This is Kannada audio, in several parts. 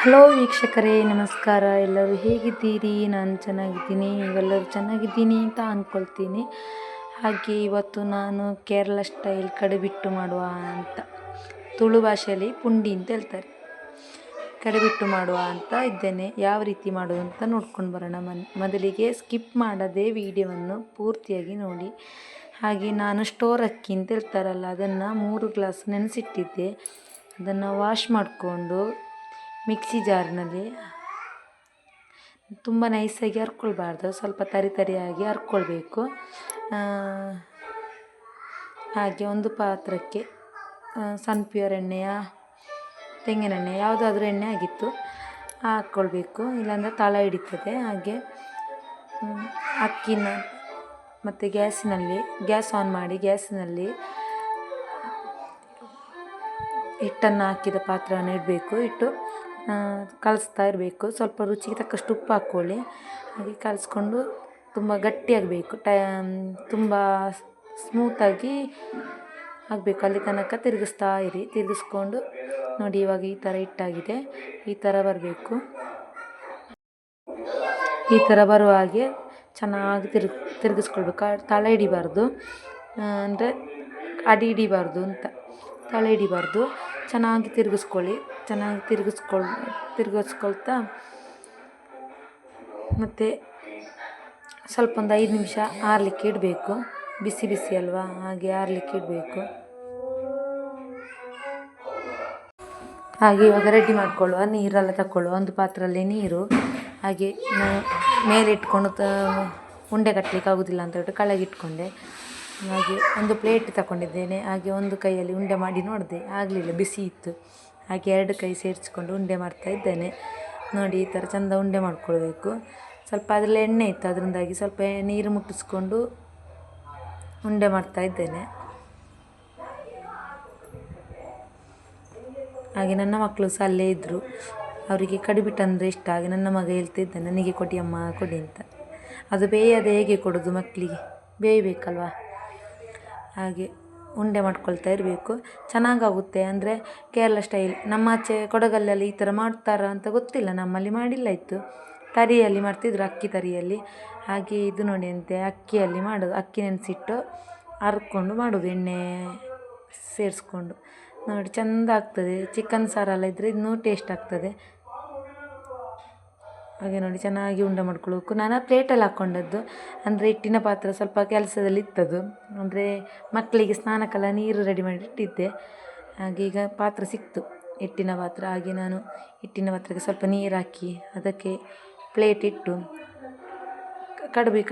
ಹಲೋ ವೀಕ್ಷಕರೇ, ನಮಸ್ಕಾರ. ಎಲ್ಲರೂ ಹೇಗಿದ್ದೀರಿ? ನಾನು ಚೆನ್ನಾಗಿದ್ದೀನಿ, ನೀವೆಲ್ಲರೂ ಚೆನ್ನಾಗಿದ್ದೀನಿ ಅಂತ ಅಂದ್ಕೊಳ್ತೀನಿ. ಹಾಗೆ ಇವತ್ತು ನಾನು ಕೇರಳ ಸ್ಟೈಲ್ ಕಡುಬಿಟ್ಟು ಮಾಡುವ ಅಂತ, ತುಳು ಭಾಷೆಯಲ್ಲಿ ಪುಂಡಿ ಅಂತ ಹೇಳ್ತಾರೆ, ಕಡುಬಿಟ್ಟು ಮಾಡುವ ಅಂತ ಇದ್ದೇನೆ. ಯಾವ ರೀತಿ ಮಾಡೋದು ಅಂತ ನೋಡ್ಕೊಂಡು ಬರೋಣ. ಮೊದಲಿಗೆ ಸ್ಕಿಪ್ ಮಾಡದೆ ವಿಡಿಯೋವನ್ನು ಪೂರ್ತಿಯಾಗಿ ನೋಡಿ. ಹಾಗೆ ನಾನು ಸ್ಟೋರ್ ಅಕ್ಕಿ ಅಂತ ಹೇಳ್ತಾರಲ್ಲ, ಅದನ್ನು 3 ಗ್ಲಾಸ್ ನೆನೆಸಿಟ್ಟಿದ್ದೆ. ಅದನ್ನು ವಾಶ್ ಮಾಡಿಕೊಂಡು ಮಿಕ್ಸಿ ಜಾರ್ನಲ್ಲಿ ತುಂಬ ನೈಸಾಗಿ ಹರ್ಕೊಳ್ಬಾರ್ದು, ಸ್ವಲ್ಪ ತರಿಯಾಗಿ ಹರ್ಕೊಳ್ಬೇಕು. ಹಾಗೆ ಒಂದು ಪಾತ್ರಕ್ಕೆ ಸನ್ಪ್ಯೂರ್ ಎಣ್ಣೆಯ ತೆಂಗಿನೆಣ್ಣೆ ಯಾವುದಾದ್ರೂ ಎಣ್ಣೆ ಆಗಿತ್ತು ಹಾಕ್ಕೊಳ್ಬೇಕು, ಇಲ್ಲಾಂದರೆ ತಳ ಹಿಡಿತದೆ. ಹಾಗೆ ಅಕ್ಕಿನ ಮತ್ತು ಗ್ಯಾಸ್ ಆನ್ ಮಾಡಿ ಗ್ಯಾಸಿನಲ್ಲಿ ಹಿಟ್ಟನ್ನು ಹಾಕಿದ ಪಾತ್ರವನ್ನು ಇಡಬೇಕು. ಇಟ್ಟು ಕಲಿಸ್ತಾ ಇರಬೇಕು. ಸ್ವಲ್ಪ ರುಚಿಗೆ ತಕ್ಕಷ್ಟು ಉಪ್ಪು ಹಾಕ್ಕೊಳ್ಳಿ. ಹಾಗೆ ಕಲಿಸ್ಕೊಂಡು ತುಂಬ ಗಟ್ಟಿಯಾಗಬೇಕು, ತುಂಬ ಸ್ಮೂತಾಗಿ ಆಗಬೇಕು. ಅಲ್ಲಿ ತನಕ ತಿರುಗಿಸ್ತಾ ಇರಿ. ತಿರುಗಿಸ್ಕೊಂಡು ನೋಡಿ, ಇವಾಗ ಈ ಥರ ಹಿಟ್ಟಾಗಿದೆ. ಈ ಥರ ಬರಬೇಕು. ಈ ಥರ ಬರುವ ಹಾಗೆ ಚೆನ್ನಾಗಿ ತಿರುಗಿಸ್ಕೊಳ್ಬೇಕು. ತಳ ಹಿಡಿಬಾರ್ದು, ಅಂದರೆ ಅಡಿ ಹಿಡಿಬಾರ್ದು ಅಂತ, ತಳ ಹಿಡಿಬಾರ್ದು. ಚೆನ್ನಾಗಿ ತಿರುಗಿಸ್ಕೊಳ್ಳಿ. ಚೆನ್ನಾಗಿ ತಿರುಗಿಸ್ಕೊಳ್ತಾ ಮತ್ತು ಸ್ವಲ್ಪ ಒಂದು 5 ನಿಮಿಷ ಆರಲಿಕ್ಕೆ ಇಡಬೇಕು. ಬಿಸಿ ಅಲ್ವಾ, ಹಾಗೆ ಆರಲಿಕ್ಕೆ ಇಡಬೇಕು. ಹಾಗೆ ಇವಾಗ ರೆಡಿ ಮಾಡಿಕೊಳ್ಳುವ. ನೀರೆಲ್ಲ ತಗೊಳ್ಳುವ. ಒಂದು ಪಾತ್ರೆಯಲ್ಲಿ ನೀರು, ಹಾಗೆ ಮೇಲೆ ಇಟ್ಕೊಂಡು ಉಂಡೆ ಕಟ್ಟಲಿಕ್ಕೆ ಆಗೋದಿಲ್ಲ ಅಂತ ಹೇಳ್ಬಿಟ್ಟು ಕೆಳಗೆ ಇಟ್ಕೊಂಡೆ. ಹಾಗೆ ಒಂದು ಪ್ಲೇಟ್ ತಗೊಂಡಿದ್ದೇನೆ. ಹಾಗೆ ಒಂದು ಕೈಯಲ್ಲಿ ಉಂಡೆ ಮಾಡಿ ನೋಡಿದೆ, ಆಗಲಿಲ್ಲ, ಬಿಸಿ ಇತ್ತು. ಹಾಗೆ 2 ಕೈ ಸೇರಿಸ್ಕೊಂಡು ಉಂಡೆ ಮಾಡ್ತಾ ಇದ್ದೇನೆ. ನೋಡಿ, ಈ ಥರ ಚೆಂದ ಉಂಡೆ ಮಾಡ್ಕೊಳ್ಬೇಕು. ಸ್ವಲ್ಪ ಅದರಲ್ಲಿ ಎಣ್ಣೆ ಇತ್ತು, ಅದರಿಂದಾಗಿ ಸ್ವಲ್ಪ ನೀರು ಮುಟ್ಟಿಸ್ಕೊಂಡು ಉಂಡೆ ಮಾಡ್ತಾ ಇದ್ದೇನೆ. ಹಾಗೆ ನನ್ನ ಮಕ್ಕಳು ಸಹ ಅಲ್ಲೇ ಇದ್ದರು. ಅವರಿಗೆ ಕಡುಬಿಟ್ಟು ಅಂದರೆ ಇಷ್ಟ. ಹಾಗೆ ನನ್ನ ಮಗ ಹೇಳ್ತಿದ್ದ, ನನಗೆ ಕೊಡಿ ಅಮ್ಮ, ಕೊಡಿ ಅಂತ. ಅದು ಬೇಯದೆ ಹೇಗೆ ಕೊಡೋದು ಮಕ್ಕಳಿಗೆ? ಬೇಯಬೇಕಲ್ವ. ಹಾಗೆ ಉಂಡೆ ಮಾಡ್ಕೊಳ್ತಾ ಇರಬೇಕು. ಚೆನ್ನಾಗಾಗುತ್ತೆ. ಅಂದರೆ ಕೇರಳ ಸ್ಟೈಲ್. ನಮ್ಮ ಆಚೆ ಕೊಡಗಲ್ಲಲ್ಲಿ ಈ ಥರ ಮಾಡ್ತಾರಾ ಅಂತ ಗೊತ್ತಿಲ್ಲ, ನಮ್ಮಲ್ಲಿ ಮಾಡಿಲ್ಲ ಇತ್ತು. ತರಿಯಲ್ಲಿ ಮಾಡ್ತಿದ್ರು, ಅಕ್ಕಿ ತರಿಯಲ್ಲಿ. ಹಾಗೆ ಇದು ನೋಡಿ ಅಂತೆ, ಅಕ್ಕಿಯಲ್ಲಿ ಮಾಡೋದು. ಅಕ್ಕಿ ನೆನೆಸಿಟ್ಟು ಹರ್ಕೊಂಡು ಮಾಡೋದು, ಎಣ್ಣೆ ಸೇರಿಸ್ಕೊಂಡು. ನೋಡಿ, ಚೆಂದ ಆಗ್ತದೆ. ಚಿಕನ್ ಸಾರೆಲ್ಲ ಇದ್ದರೆ ಇನ್ನೂ ಟೇಸ್ಟ್ ಆಗ್ತದೆ. ಹಾಗೆ ನೋಡಿ, ಚೆನ್ನಾಗಿ ಉಂಡೆ ಮಾಡ್ಕೊಳ್ಬೇಕು. ನಾನು ಪ್ಲೇಟಲ್ಲಿ ಹಾಕ್ಕೊಂಡದ್ದು, ಅಂದರೆ ಹಿಟ್ಟಿನ ಪಾತ್ರ ಸ್ವಲ್ಪ ಕೆಲಸದಲ್ಲಿ ಇತ್ತದು. ಅಂದರೆ ಮಕ್ಕಳಿಗೆ ಸ್ನಾನಕ್ಕೆಲ್ಲ ನೀರು ರೆಡಿ ಮಾಡಿ ಇಟ್ಟಿದ್ದೆ. ಹಾಗೆ ಈಗ ಪಾತ್ರ ಸಿಕ್ತು, ಹಿಟ್ಟಿನ ಪಾತ್ರ. ಹಾಗೆ ನಾನು ಹಿಟ್ಟಿನ ಪಾತ್ರಕ್ಕೆ ಸ್ವಲ್ಪ ನೀರು ಹಾಕಿ ಅದಕ್ಕೆ ಪ್ಲೇಟ್ ಇಟ್ಟು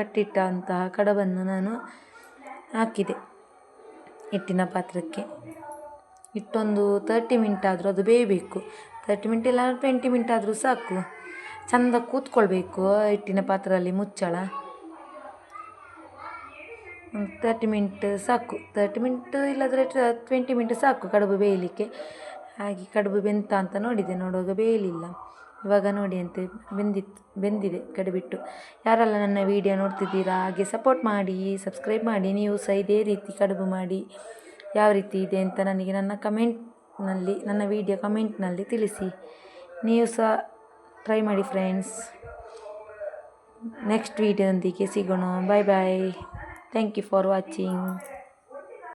ಕಟ್ಟಿಟ್ಟಂತಹ ಕಡುಬನ್ನು ನಾನು ಹಾಕಿದೆ ಹಿಟ್ಟಿನ ಪಾತ್ರಕ್ಕೆ. ಇಟ್ಟೊಂದು 30 ಮಿನಿಟ್ ಆದರೂ ಅದು ಬೇಯಬೇಕು. 30 ಮಿನಿಟ್ ಇಲ್ಲ 20 ಮಿನಿಟ್ ಆದರೂ ಸಾಕು. ಚೆಂದ ಕೂತ್ಕೊಳ್ಬೇಕು ಹಿಟ್ಟಿನ ಪಾತ್ರೆಯಲ್ಲಿ ಮುಚ್ಚಳ. 30 ಮಿನಿಟ್ ಸಾಕು. 30 ಮಿನಿಟ್ ಇಲ್ಲದ್ರೆ 20 ಮಿನಿಟ್ ಸಾಕು ಕಡುಬು ಬೇಯಲಿಕ್ಕೆ. ಹಾಗೆ ಕಡುಬು ಬೆಂತ ಅಂತ ನೋಡುವಾಗ ಬೇಯಲಿಲ್ಲ. ಇವಾಗ ನೋಡಿ ಅಂತೆ, ಬೆಂದಿದೆ ಕಡುಬಿಟ್ಟು. ಯಾರೆಲ್ಲ ನನ್ನ ವಿಡಿಯೋ ನೋಡ್ತಿದ್ದೀರಾ ಹಾಗೆ ಸಪೋರ್ಟ್ ಮಾಡಿ, ಸಬ್ಸ್ಕ್ರೈಬ್ ಮಾಡಿ. ನೀವು ಸಹ ಇದೇ ರೀತಿ ಕಡುಬು ಮಾಡಿ ಯಾವ ರೀತಿ ಇದೆ ಅಂತ ನನಗೆ ನನ್ನ ವಿಡಿಯೋ ಕಮೆಂಟ್ನಲ್ಲಿ ತಿಳಿಸಿ. ನೀವು ಸಹ ಟ್ರೈ ಮಾಡಿ ಫ್ರೆಂಡ್ಸ್. ನೆಕ್ಸ್ಟ್ ವಿಡಿಯೋದೊಂದಿಗೆ ಸಿಗೋಣ. Bye bye. Thank you for watching.